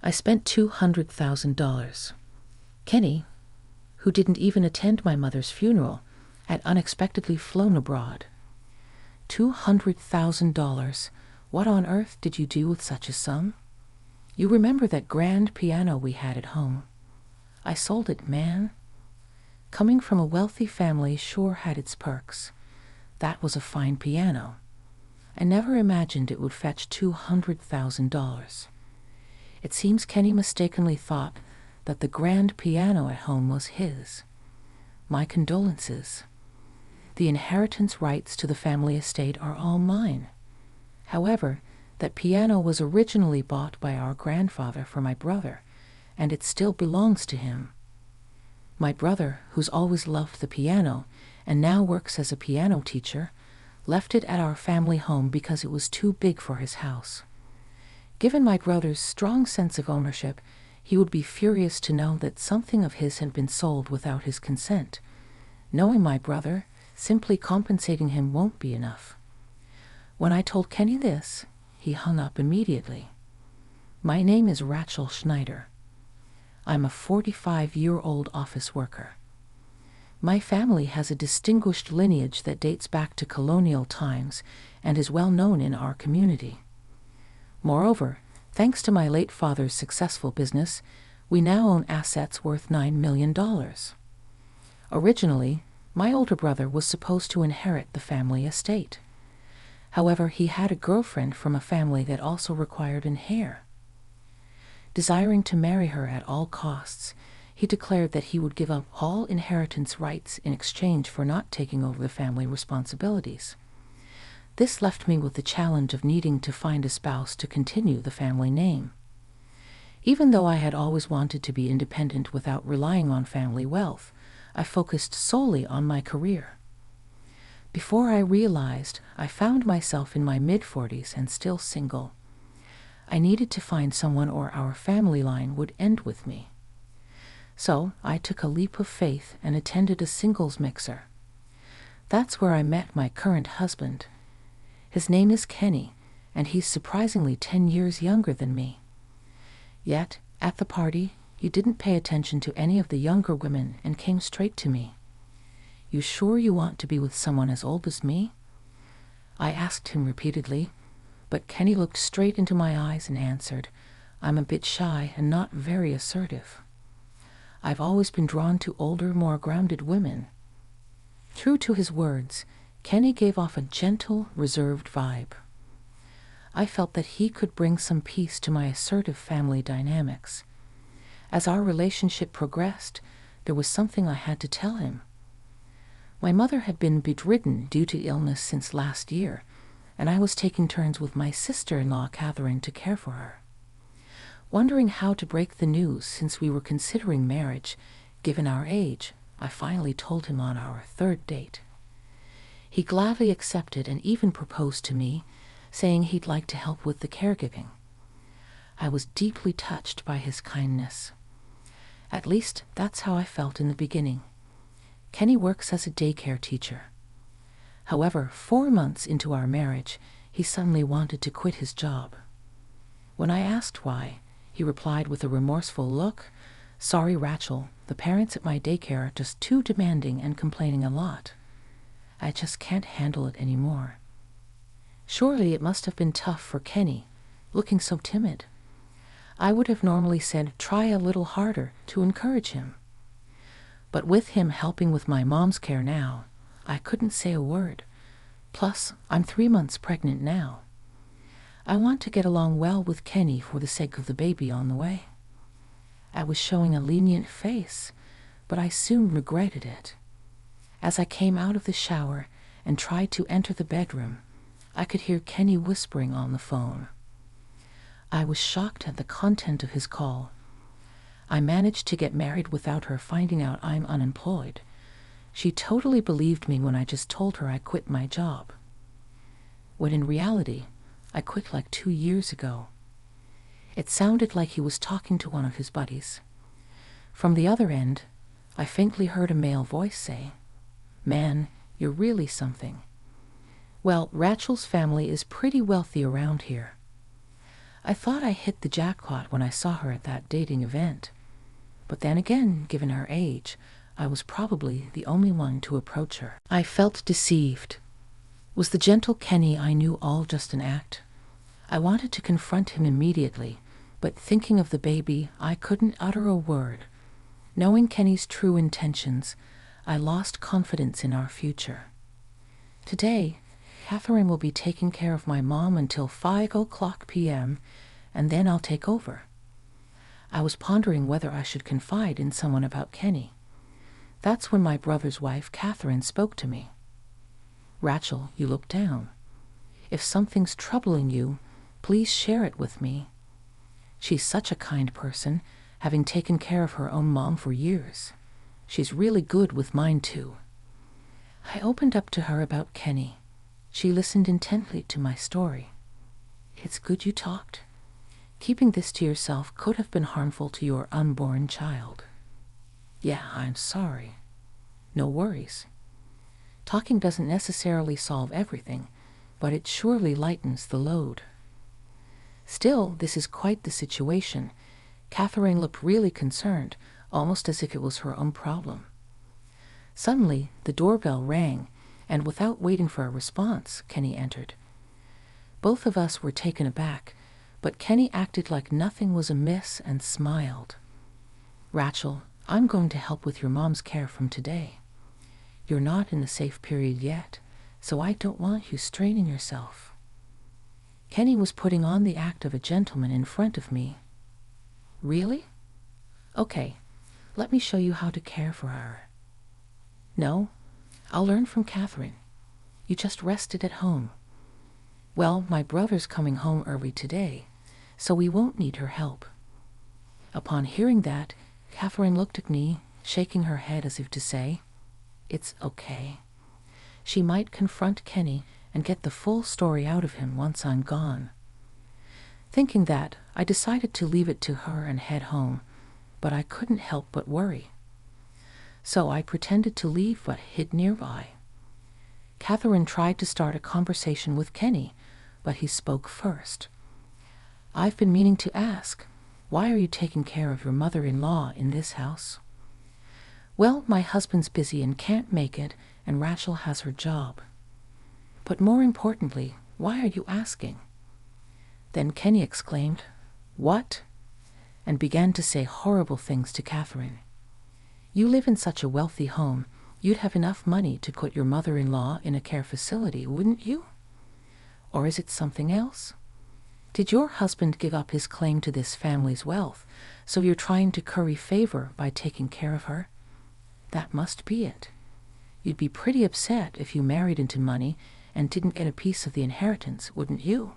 I spent $200,000. Kenny, who didn't even attend my mother's funeral, had unexpectedly flown abroad. $200,000. What on earth did you do with such a sum? You remember that grand piano we had at home? I sold it, man. Coming from a wealthy family sure had its perks. That was a fine piano. I never imagined it would fetch $200,000. It seems Kenny mistakenly thought that the grand piano at home was his. My condolences. The inheritance rights to the family estate are all mine. However, that piano was originally bought by our grandfather for my brother, and it still belongs to him. My brother, who's always loved the piano and now works as a piano teacher, left it at our family home because it was too big for his house. Given my brother's strong sense of ownership, he would be furious to know that something of his had been sold without his consent. Knowing my brother, simply compensating him won't be enough. When I told Kenny this, he hung up immediately. My name is Rachel Schneider. I'm a 45-year-old office worker. My family has a distinguished lineage that dates back to colonial times and is well known in our community. Moreover, thanks to my late father's successful business, we now own assets worth $9 million. Originally, my older brother was supposed to inherit the family estate. However, he had a girlfriend from a family that also required an heir. Desiring to marry her at all costs, he declared that he would give up all inheritance rights in exchange for not taking over the family responsibilities. This left me with the challenge of needing to find a spouse to continue the family name. Even though I had always wanted to be independent without relying on family wealth, I focused solely on my career. Before I realized, I found myself in my mid-40s and still single. I needed to find someone or our family line would end with me. So I took a leap of faith and attended a singles mixer. That's where I met my current husband. His name is Kenny, and he's surprisingly 10 years younger than me. Yet, at the party, he didn't pay attention to any of the younger women and came straight to me. "You sure you want to be with someone as old as me?" I asked him repeatedly, but Kenny looked straight into my eyes and answered, "I'm a bit shy and not very assertive. I've always been drawn to older, more grounded women." True to his words, Kenny gave off a gentle, reserved vibe. I felt that he could bring some peace to my assertive family dynamics. As our relationship progressed, there was something I had to tell him. My mother had been bedridden due to illness since last year, and I was taking turns with my sister-in-law, Catherine, to care for her. Wondering how to break the news since we were considering marriage, given our age, I finally told him on our third date. He gladly accepted and even proposed to me, saying he'd like to help with the caregiving. I was deeply touched by his kindness. At least that's how I felt in the beginning. Kenny works as a daycare teacher. However, 4 months into our marriage, he suddenly wanted to quit his job. When I asked why, he replied with a remorseful look, "Sorry, Rachel, the parents at my daycare are just too demanding and complaining a lot. I just can't handle it anymore." Surely it must have been tough for Kenny, looking so timid. I would have normally said, "Try a little harder," to encourage him. But with him helping with my mom's care now, I couldn't say a word. Plus, I'm 3 months pregnant now. I want to get along well with Kenny for the sake of the baby on the way. I was showing a lenient face, but I soon regretted it. As I came out of the shower and tried to enter the bedroom, I could hear Kenny whispering on the phone. I was shocked at the content of his call. I managed to get married without her finding out I'm unemployed. She totally believed me when I just told her I quit my job. When in reality, I quit like 2 years ago. It sounded like he was talking to one of his buddies. From the other end, I faintly heard a male voice say, "Man, you're really something." Well, Rachel's family is pretty wealthy around here. I thought I hit the jackpot when I saw her at that dating event. But then again, given her age, I was probably the only one to approach her. I felt deceived. Was the gentle Kenny I knew all just an act? I wanted to confront him immediately, but thinking of the baby, I couldn't utter a word. Knowing Kenny's true intentions, I lost confidence in our future. Today, Catherine will be taking care of my mom until 5 p.m., and then I'll take over. I was pondering whether I should confide in someone about Kenny. That's when my brother's wife, Catherine, spoke to me. Rachel, you look down. If something's troubling you, please share it with me. She's such a kind person, having taken care of her own mom for years. She's really good with mine, too. I opened up to her about Kenny. She listened intently to my story. It's good you talked. Keeping this to yourself could have been harmful to your unborn child. Yeah, I'm sorry. No worries. Talking doesn't necessarily solve everything, but it surely lightens the load. Still, this is quite the situation. Catherine looked really concerned, almost as if it was her own problem. Suddenly, the doorbell rang, and without waiting for a response, Kenny entered. Both of us were taken aback, but Kenny acted like nothing was amiss and smiled. Rachel, I'm going to help with your mom's care from today. You're not in the safe period yet, so I don't want you straining yourself. Kenny was putting on the act of a gentleman in front of me. Really? Okay, let me show you how to care for her. No, I'll learn from Catherine. You just rested at home. Well, my brother's coming home early today, so we won't need her help. Upon hearing that, Catherine looked at me, shaking her head as if to say, it's okay. She might confront Kenny and get the full story out of him once I'm gone. Thinking that, I decided to leave it to her and head home, but I couldn't help but worry. So I pretended to leave but hid nearby. Catherine tried to start a conversation with Kenny, but he spoke first. I've been meaning to ask, why are you taking care of your mother-in-law in this house? Well, my husband's busy and can't make it, and Rachel has her job. But more importantly, why are you asking? Then Kenny exclaimed, What? And began to say horrible things to Catherine. You live in such a wealthy home, you'd have enough money to put your mother-in-law in a care facility, wouldn't you? Or is it something else? Did your husband give up his claim to this family's wealth, so you're trying to curry favor by taking care of her? That must be it. You'd be pretty upset if you married into money and didn't get a piece of the inheritance, wouldn't you?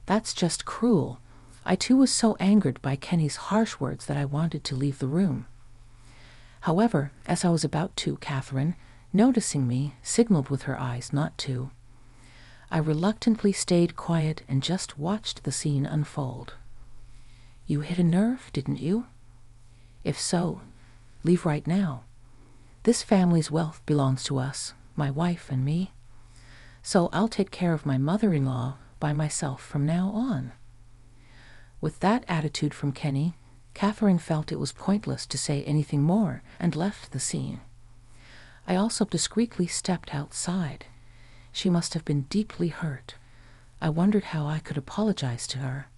That's just cruel. I too was so angered by Kenny's harsh words that I wanted to leave the room. However, as I was about to, Catherine, noticing me, signaled with her eyes not to. I reluctantly stayed quiet and just watched the scene unfold. You hit a nerve, didn't you? If so, leave right now. This family's wealth belongs to us, my wife and me. So I'll take care of my mother-in-law by myself from now on. With that attitude from Kenny, Catherine felt it was pointless to say anything more and left the scene. I also discreetly stepped outside. She must have been deeply hurt. I wondered how I could apologize to her.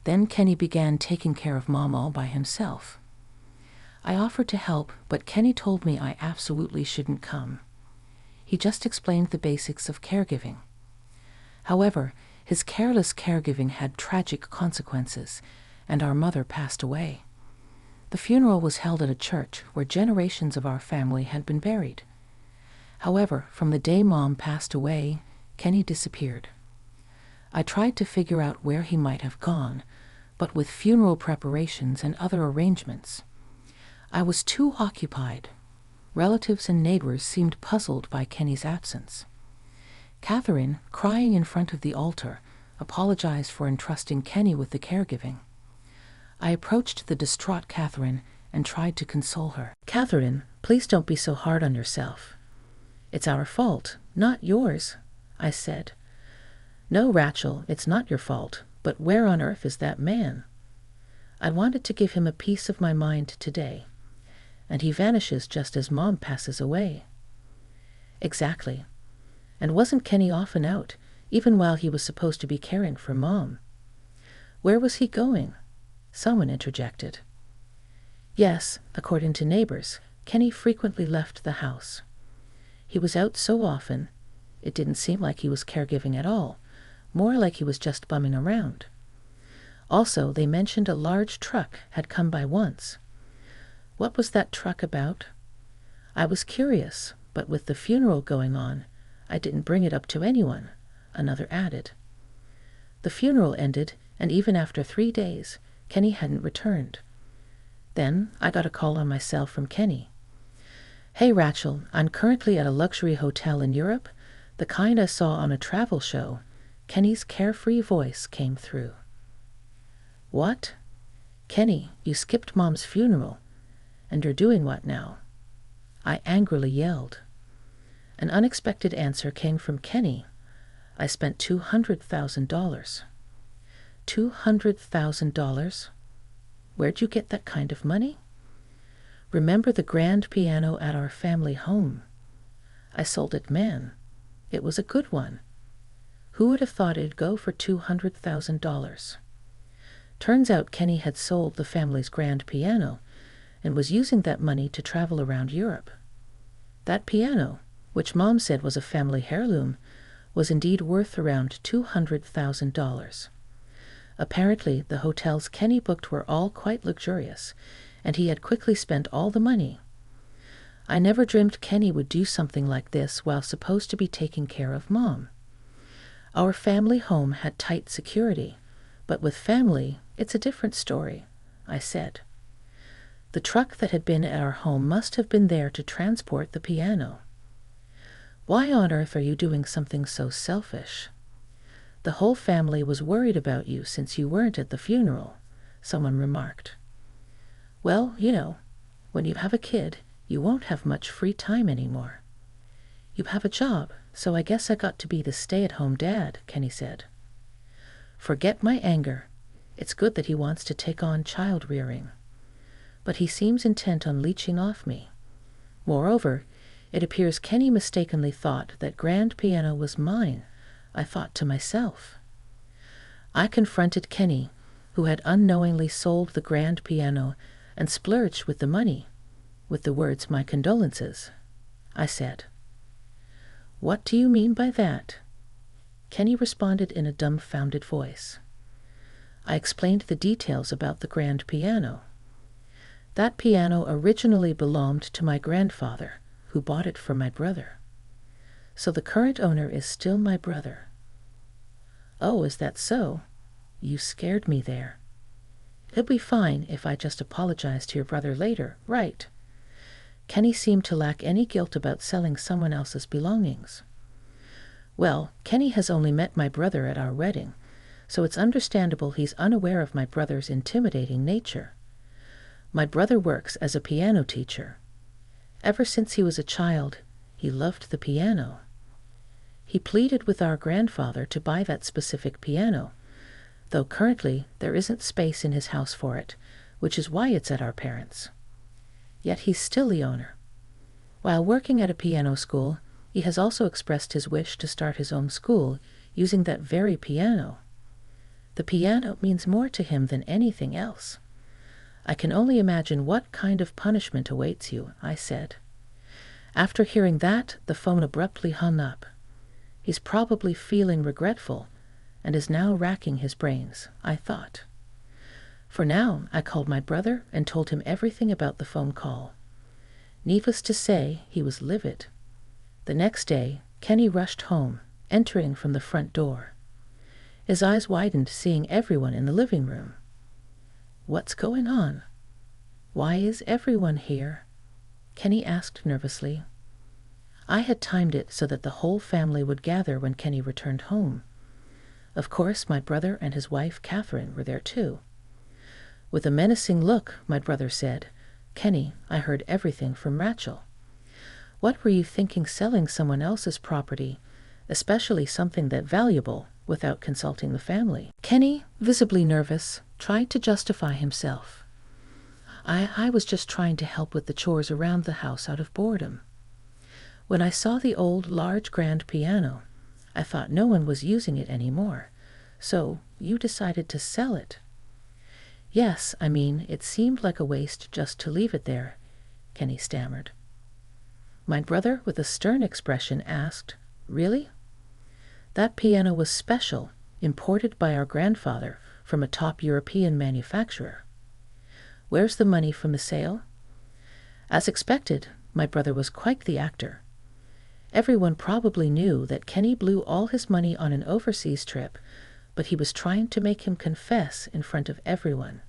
Then Kenny began taking care of Mom all by himself. I offered to help, but Kenny told me I absolutely shouldn't come. He just explained the basics of caregiving. However, his careless caregiving had tragic consequences, and our mother passed away. The funeral was held at a church where generations of our family had been buried. However, from the day Mom passed away, Kenny disappeared. I tried to figure out where he might have gone, but with funeral preparations and other arrangements, I was too occupied. Relatives and neighbors seemed puzzled by Kenny's absence. Catherine, crying in front of the altar, apologized for entrusting Kenny with the caregiving. I approached the distraught Catherine and tried to console her. Catherine, please don't be so hard on yourself. It's our fault, not yours, I said. No, Rachel, it's not your fault, but where on earth is that man? I wanted to give him a piece of my mind today, and he vanishes just as Mom passes away. Exactly. And wasn't Kenny often out, even while he was supposed to be caring for Mom? Where was he going? Someone interjected. Yes, according to neighbors, Kenny frequently left the house. He was out so often, it didn't seem like he was caregiving at all, more like he was just bumming around. Also, they mentioned a large truck had come by once. What was that truck about? I was curious, but with the funeral going on, I didn't bring it up to anyone, another added. The funeral ended, and even after 3 days, Kenny hadn't returned. Then I got a call on my cell from Kenny. Hey, Rachel, I'm currently at a luxury hotel in Europe, the kind I saw on a travel show. Kenny's carefree voice came through. What? Kenny, you skipped Mom's funeral. And you're doing what now? I angrily yelled. An unexpected answer came from Kenny. I spent $200,000. $200,000? Where'd you get that kind of money? Remember the grand piano at our family home? I sold it, man. It was a good one. Who would have thought it'd go for $200,000? Turns out Kenny had sold the family's grand piano and was using that money to travel around Europe. That piano, which Mom said was a family heirloom, was indeed worth around $200,000. Apparently, the hotels Kenny booked were all quite luxurious, and he had quickly spent all the money. I never dreamed Kenny would do something like this while supposed to be taking care of Mom. Our family home had tight security, but with family, it's a different story, I said. The truck that had been at our home must have been there to transport the piano. Why on earth are you doing something so selfish? The whole family was worried about you since you weren't at the funeral, someone remarked. Well, you know, when you have a kid, you won't have much free time anymore. You have a job, so I guess I got to be the stay-at-home dad, Kenny said. Forget my anger. It's good that he wants to take on child-rearing. But he seems intent on leeching off me. Moreover, it appears Kenny mistakenly thought that grand piano was mine, I thought to myself. I confronted Kenny, who had unknowingly sold the grand piano and splurged with the money, with the words, "My condolences." I said. What do you mean by that? Kenny responded in a dumbfounded voice. I explained the details about the grand piano. That piano originally belonged to my grandfather, who bought it for my brother. So the current owner is still my brother. Oh, is that so? You scared me there. It'll be fine if I just apologize to your brother later, right? Kenny seemed to lack any guilt about selling someone else's belongings. Well, Kenny has only met my brother at our wedding, so it's understandable he's unaware of my brother's intimidating nature. My brother works as a piano teacher. Ever since he was a child, he loved the piano. He pleaded with our grandfather to buy that specific piano, though currently there isn't space in his house for it, which is why it's at our parents'. Yet he's still the owner. While working at a piano school, he has also expressed his wish to start his own school using that very piano. The piano means more to him than anything else. I can only imagine what kind of punishment awaits you, I said. After hearing that, the phone abruptly hung up. He's probably feeling regretful and is now racking his brains, I thought. For now, I called my brother and told him everything about the phone call. Needless to say, he was livid. The next day, Kenny rushed home, entering from the front door. His eyes widened, seeing everyone in the living room. What's going on? Why is everyone here? Kenny asked nervously. I had timed it so that the whole family would gather when Kenny returned home. Of course, my brother and his wife, Catherine, were there too. With a menacing look, my brother said, Kenny, I heard everything from Rachel. What were you thinking selling someone else's property, especially something that valuable, without consulting the family. Kenny, visibly nervous, tried to justify himself. I was just trying to help with the chores around the house out of boredom. When I saw the old, large, grand piano, I thought no one was using it anymore, so you decided to sell it. Yes, I mean, it seemed like a waste just to leave it there, Kenny stammered. My brother, with a stern expression, asked, Really? That piano was special, imported by our grandfather from a top European manufacturer. Where's the money from the sale? As expected, my brother was quite the actor. Everyone probably knew that Kenny blew all his money on an overseas trip, but he was trying to make him confess in front of everyone.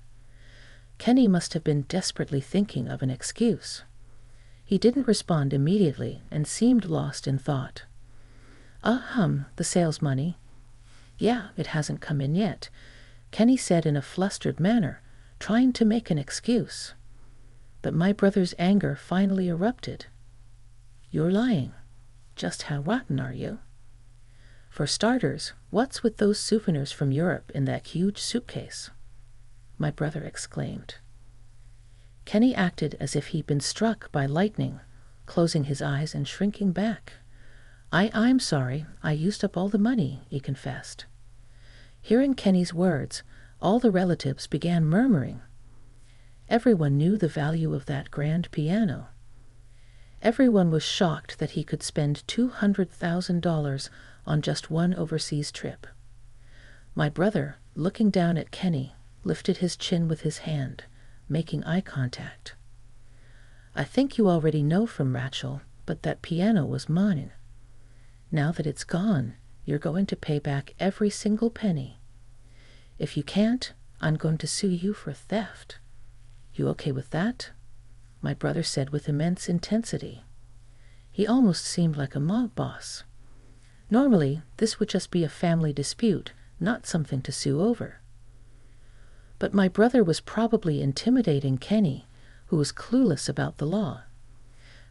Kenny must have been desperately thinking of an excuse. He didn't respond immediately and seemed lost in thought. The sales money. Yeah, it hasn't come in yet, Kenny said in a flustered manner, trying to make an excuse. But my brother's anger finally erupted. You're lying. Just how rotten are you? For starters, what's with those souvenirs from Europe in that huge suitcase? My brother exclaimed. Kenny acted as if he'd been struck by lightning, closing his eyes and shrinking back. I'm sorry, I used up all the money, he confessed. Hearing Kenny's words, all the relatives began murmuring. Everyone knew the value of that grand piano. Everyone was shocked that he could spend $200,000 on just one overseas trip. My brother, looking down at Kenny, lifted his chin with his hand, making eye contact. I think you already know from Rachel, but that piano was mine. Now that it's gone, you're going to pay back every single penny. If you can't, I'm going to sue you for theft. You okay with that? My brother said with immense intensity. He almost seemed like a mob boss. Normally, this would just be a family dispute, not something to sue over. But my brother was probably intimidating Kenny, who was clueless about the law.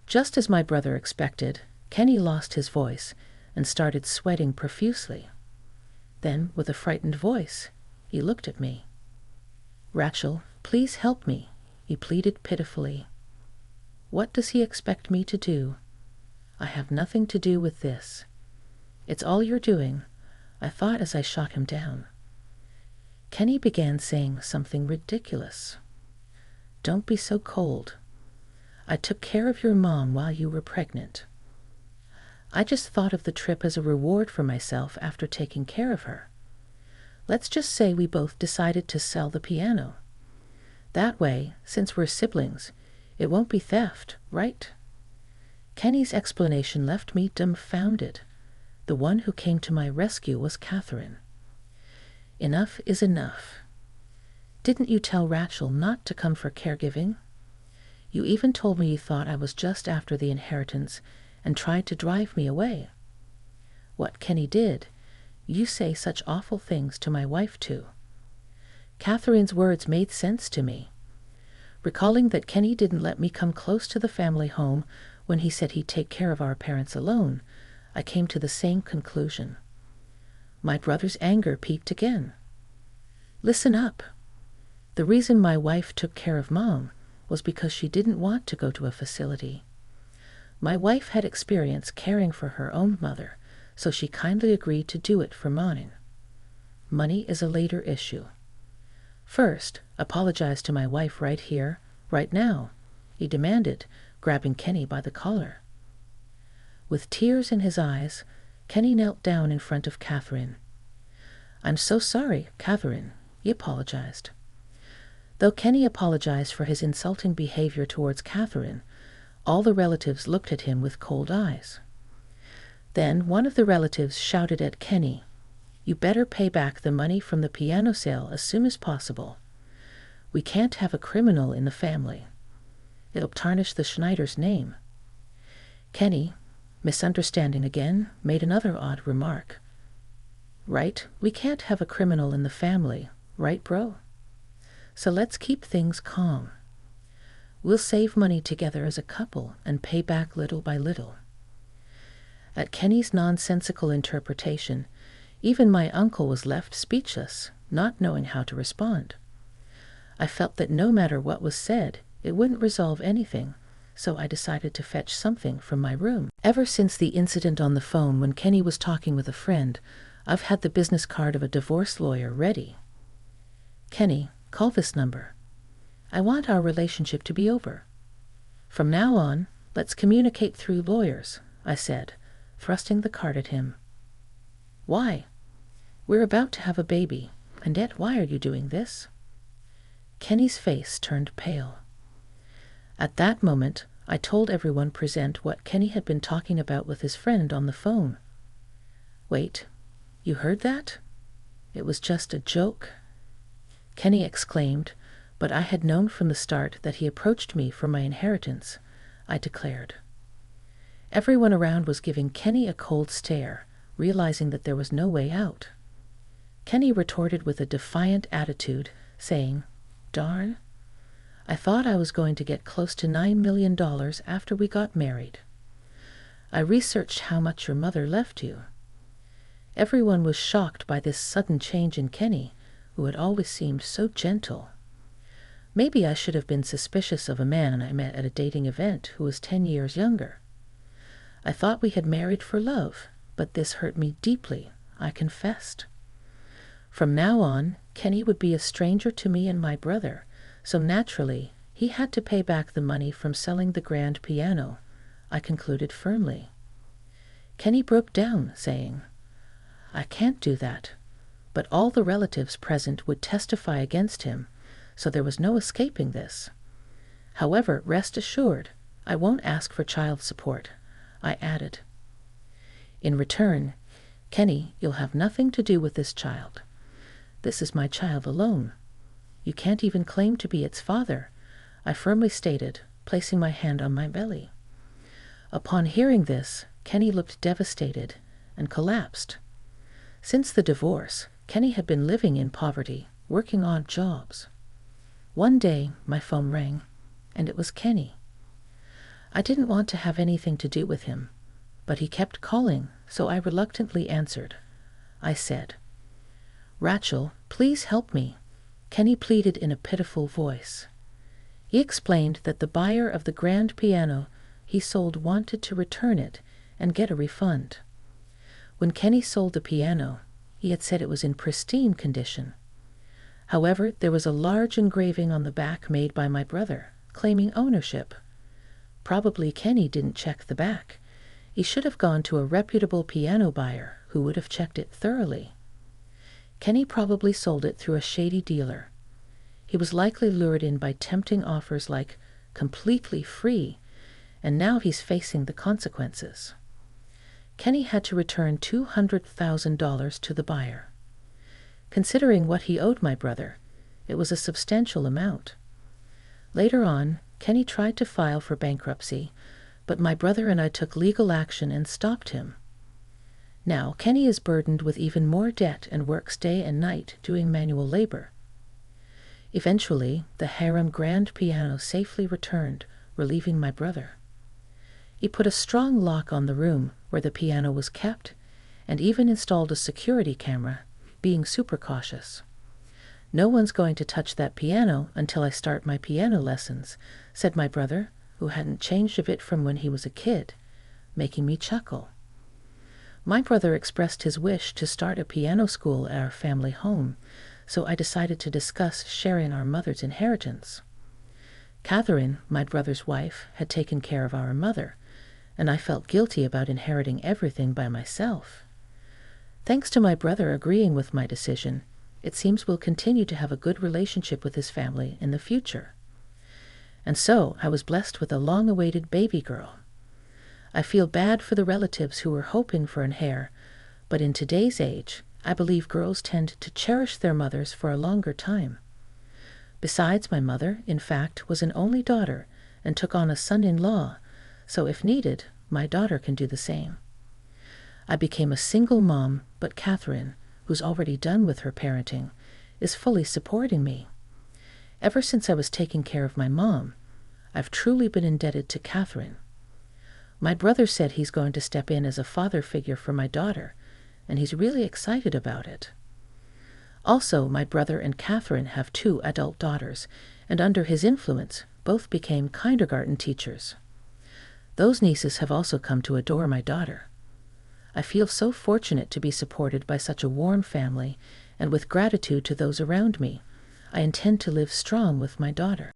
Just as my brother expected, Kenny lost his voice and started sweating profusely. Then, with a frightened voice, he looked at me. Rachel, please help me, he pleaded pitifully. What does he expect me to do? I have nothing to do with this. It's all you're doing, I thought as I shot him down. Kenny began saying something ridiculous. Don't be so cold. I took care of your mom while you were pregnant. I just thought of the trip as a reward for myself after taking care of her. Let's just say we both decided to sell the piano. That way, since we're siblings, it won't be theft, right? Kenny's explanation left me dumbfounded. The one who came to my rescue was Catherine. Enough is enough. Didn't you tell Rachel not to come for caregiving? You even told me you thought I was just after the inheritance and tried to drive me away. What Kenny did, you say such awful things to my wife too. Catherine's words made sense to me. Recalling that Kenny didn't let me come close to the family home when he said he'd take care of our parents alone, I came to the same conclusion. My brother's anger peaked again. Listen up. The reason my wife took care of Mom was because she didn't want to go to a facility. My wife had experience caring for her own mother, so she kindly agreed to do it for mine. Money is a later issue. First, apologize to my wife right here, right now, he demanded, grabbing Kenny by the collar. With tears in his eyes, Kenny knelt down in front of Catherine. I'm so sorry, Catherine, he apologized. Though Kenny apologized for his insulting behavior towards Catherine, all the relatives looked at him with cold eyes. Then one of the relatives shouted at Kenny, You better pay back the money from the piano sale as soon as possible. We can't have a criminal in the family. It'll tarnish the Schneider's name. Kenny, misunderstanding again, made another odd remark. Right, we can't have a criminal in the family, right, bro? So let's keep things calm. We'll save money together as a couple and pay back little by little. At Kenny's nonsensical interpretation, Even my uncle was left speechless, not knowing how to respond. I felt that no matter what was said, it wouldn't resolve anything, so I decided to fetch something from my room. Ever since the incident on the phone when Kenny was talking with a friend, I've had the business card of a divorce lawyer ready. "Kenny, call this number. I want our relationship to be over. From now on, let's communicate through lawyers," I said, thrusting the card at him. "Why? We're about to have a baby, and yet why are you doing this?" Kenny's face turned pale. At that moment, I told everyone present what Kenny had been talking about with his friend on the phone. "Wait, you heard that? It was just a joke," Kenny exclaimed, but I had known from the start that he approached me for my inheritance, I declared. Everyone around was giving Kenny a cold stare, realizing that there was no way out. Kenny retorted with a defiant attitude, saying, "Darn, I thought I was going to get close to $9 million after we got married. I researched how much your mother left you." Everyone was shocked by this sudden change in Kenny, who had always seemed so gentle. Maybe I should have been suspicious of a man I met at a dating event who was 10 years younger. I thought we had married for love, but this hurt me deeply, I confessed. From now on, Kenny would be a stranger to me and my brother, so naturally, he had to pay back the money from selling the grand piano, I concluded firmly. Kenny broke down, saying, "I can't do that," but all the relatives present would testify against him, so there was no escaping this. "However, rest assured, I won't ask for child support," I added. "In return, Kenny, you'll have nothing to do with this child. This is my child alone. You can't even claim to be its father," I firmly stated, placing my hand on my belly. Upon hearing this, Kenny looked devastated and collapsed. Since the divorce, Kenny had been living in poverty, working odd jobs. One day, my phone rang, and it was Kenny. I didn't want to have anything to do with him, but he kept calling, so I reluctantly answered. I said, "Rachel, please help me," Kenny pleaded in a pitiful voice. He explained that the buyer of the grand piano he sold wanted to return it and get a refund. When Kenny sold the piano, he had said it was in pristine condition. However, there was a large engraving on the back made by my brother, claiming ownership. Probably Kenny didn't check the back. He should have gone to a reputable piano buyer who would have checked it thoroughly. Kenny probably sold it through a shady dealer. He was likely lured in by tempting offers like completely free, and now he's facing the consequences. Kenny had to return $200,000 to the buyer. Considering what he owed my brother, it was a substantial amount. Later on, Kenny tried to file for bankruptcy, but my brother and I took legal action and stopped him. Now, Kenny is burdened with even more debt and works day and night doing manual labor. Eventually, the harem grand piano safely returned, relieving my brother. He put a strong lock on the room where the piano was kept, and even installed a security camera, being super cautious. "No one's going to touch that piano until I start my piano lessons," said my brother, who hadn't changed a bit from when he was a kid, making me chuckle. My brother expressed his wish to start a piano school at our family home, so I decided to discuss sharing our mother's inheritance. Catherine, my brother's wife, had taken care of our mother, and I felt guilty about inheriting everything by myself. Thanks to my brother agreeing with my decision, it seems we'll continue to have a good relationship with his family in the future. And so I was blessed with a long-awaited baby girl. I feel bad for the relatives who were hoping for an heir, but in today's age, I believe girls tend to cherish their mothers for a longer time. Besides, my mother, in fact, was an only daughter and took on a son-in-law, so if needed, my daughter can do the same. I became a single mom, but Catherine, who's already done with her parenting, is fully supporting me. Ever since I was taking care of my mom, I've truly been indebted to Catherine. My brother said he's going to step in as a father figure for my daughter, and he's really excited about it. Also, my brother and Catherine have 2 adult daughters, and under his influence, both became kindergarten teachers. Those nieces have also come to adore my daughter. I feel so fortunate to be supported by such a warm family, and with gratitude to those around me, I intend to live strong with my daughter.